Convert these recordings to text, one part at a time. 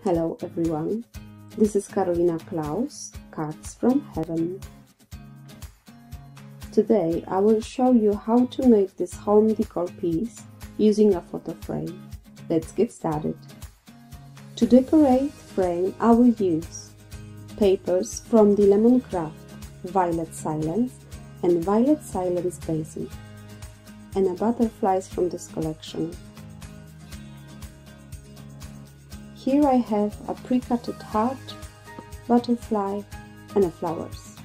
Hello everyone, this is Karolina Klaus, Cards from Heaven. Today I will show you how to make this home decor piece using a photo frame. Let's get started. To decorate frame I will use papers from the Lemoncraft Violet Silence and Violet Silence Basic, and butterflies from this collection. Here I have a pre-cutted heart, butterfly and flowers.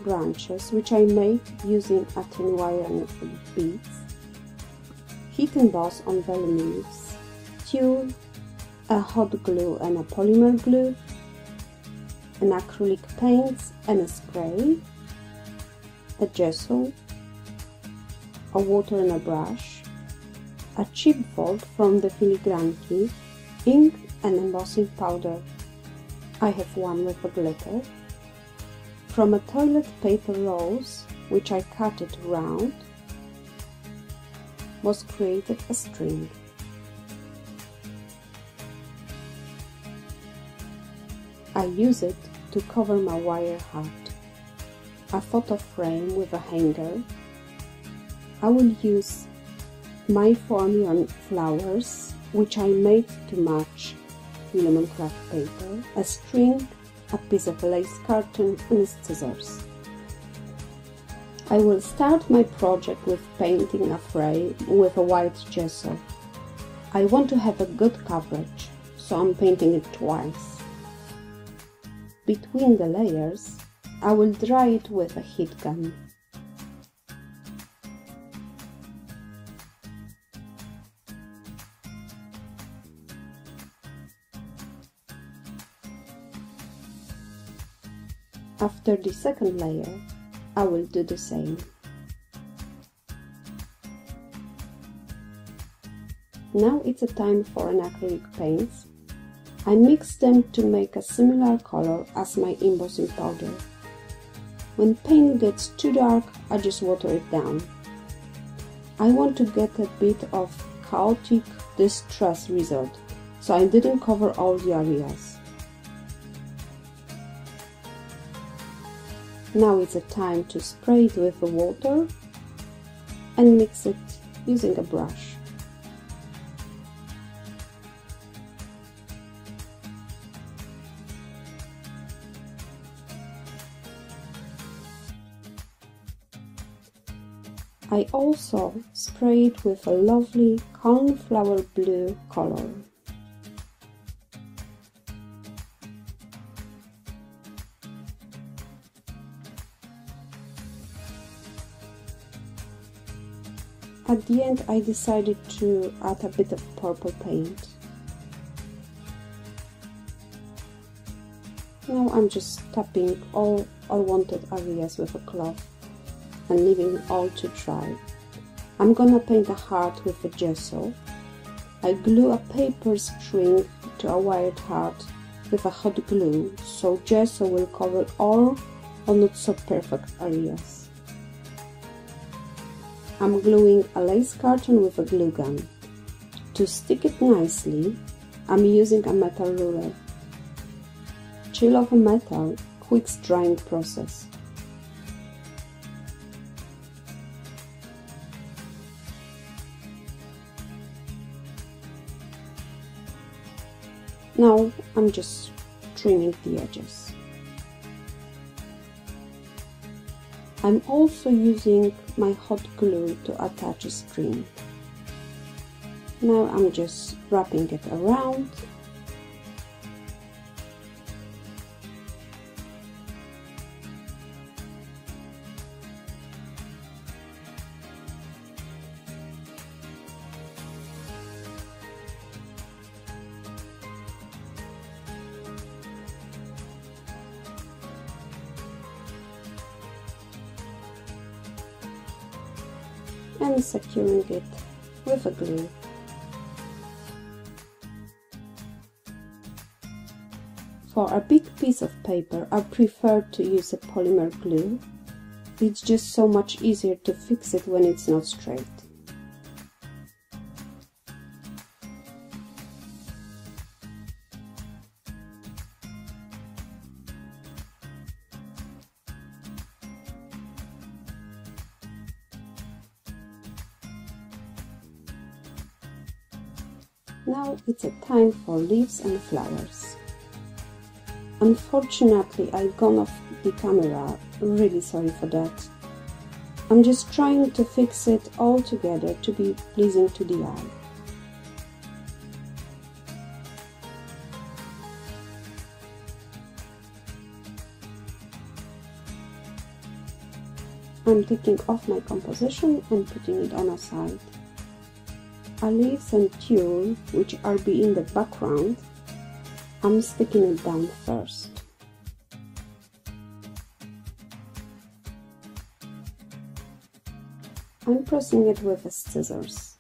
Branches which I made using a thin wire and beads. Heat emboss on vellum leaves. Tulle, a hot glue and a polymer glue, an acrylic paints and a spray, a gesso, a water and a brush, a chipboard from the Filigranki, ink and embossing powder. I have one with a glitter. From a toilet paper rolls, which I cut it round, was created a string. I use it to cover my wire heart. A photo frame with a hanger. I will use my foamiran flowers, which I made to match the Lemoncraft paper, a string, a piece of lace curtain and scissors. I will start my project with painting a frame with a white gesso. I want to have a good coverage, so I'm painting it twice. Between the layers, I will dry it with a heat gun. After the second layer, I will do the same. Now it's a time for an acrylic paints. I mix them to make a similar color as my embossing powder. When paint gets too dark, I just water it down. I want to get a bit of chaotic distress result, so I didn't cover all the areas. Now it's a time to spray it with the water and mix it using a brush. I also spray it with a lovely cornflower blue color. At the end I decided to add a bit of purple paint. Now I'm just tapping all unwanted areas with a cloth and leaving it all to dry. I'm gonna paint a heart with a gesso. I glue a paper string to a wired heart with a hot glue, so gesso will cover all or not so perfect areas. I'm gluing a lace curtain with a glue gun. To stick it nicely, I'm using a metal ruler. Chill of a metal, quick drying process. Now I'm just trimming the edges. I'm also using my hot glue to attach a string. Now I'm just wrapping it around. And securing it with a glue. For a big piece of paper, I prefer to use a polymer glue. It's just so much easier to fix it when it's not straight. Now it's a time for leaves and flowers. Unfortunately, I've gone off the camera, really sorry for that. I'm just trying to fix it all together to be pleasing to the eye. I'm taking off my composition and putting it on a side. Leaves and tulle, which are in the background, I'm sticking it down first. I'm pressing it with the scissors.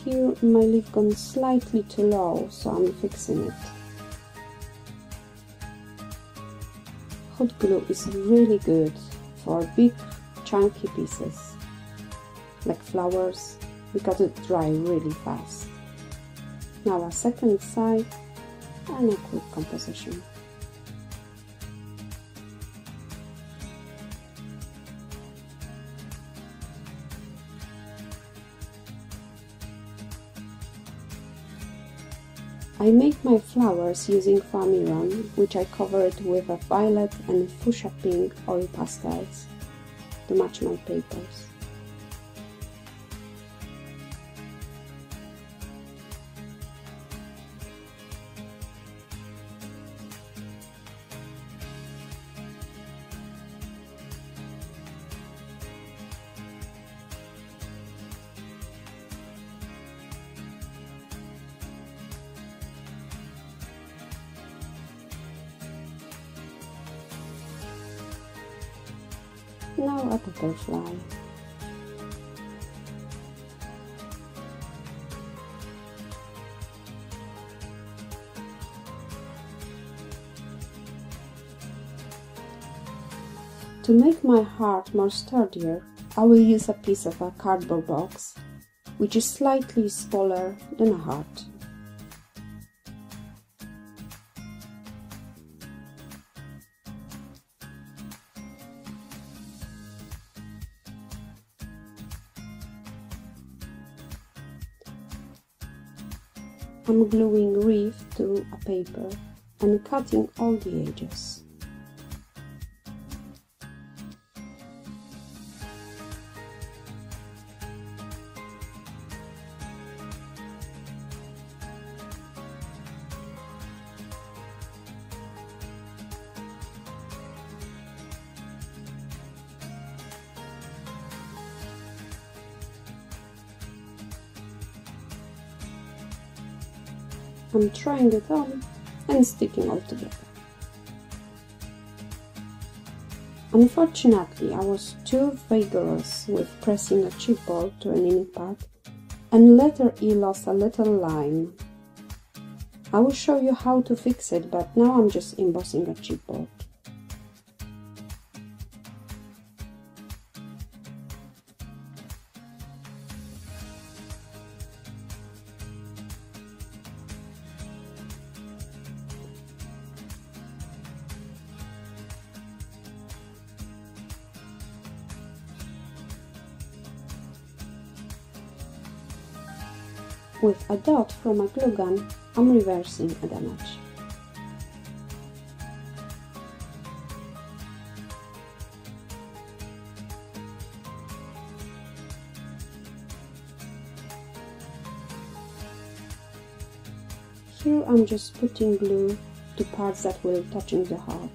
Here my leaf gone slightly too low, so I'm fixing it. Hot glue is really good for big chunky pieces, like flowers, because it dries really fast. Now a second side and a quick composition. I make my flowers using foamiran, which I covered with a violet and fuchsia pink oil pastels to match my papers. Now a butterfly. To make my heart more sturdier, I will use a piece of a cardboard box, which is slightly smaller than a heart. I'm gluing wreath to a paper and cutting all the edges. I'm trying it on and sticking all together. Unfortunately, I was too vigorous with pressing a chipboard to an ink pad, and letter E lost a little line. I will show you how to fix it, but now I'm just embossing a chipboard. With a dot from a glue gun, I'm reversing a damage. Here I'm just putting glue to parts that will touch in the heart.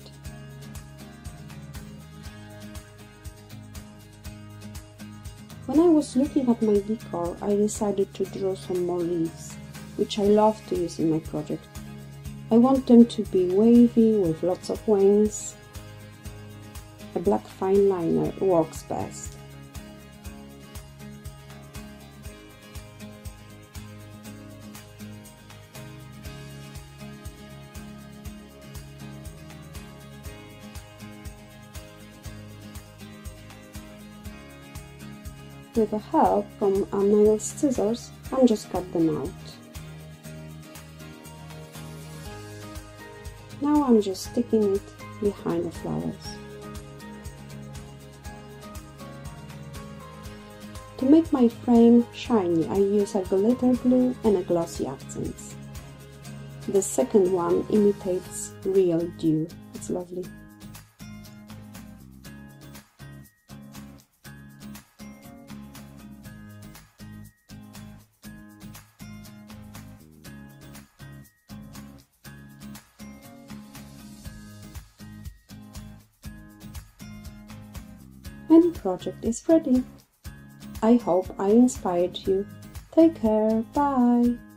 When I was looking at my decor, I decided to draw some more leaves, which I love to use in my project. I want them to be wavy with lots of wings. A black fine liner works best. with the help from a nail scissors and just cut them out. Now I'm just sticking it behind the flowers. To make my frame shiny, I use a glitter glue and a glossy accents. The second one imitates real dew. It's lovely. And the project is ready. I hope I inspired you. Take care, bye!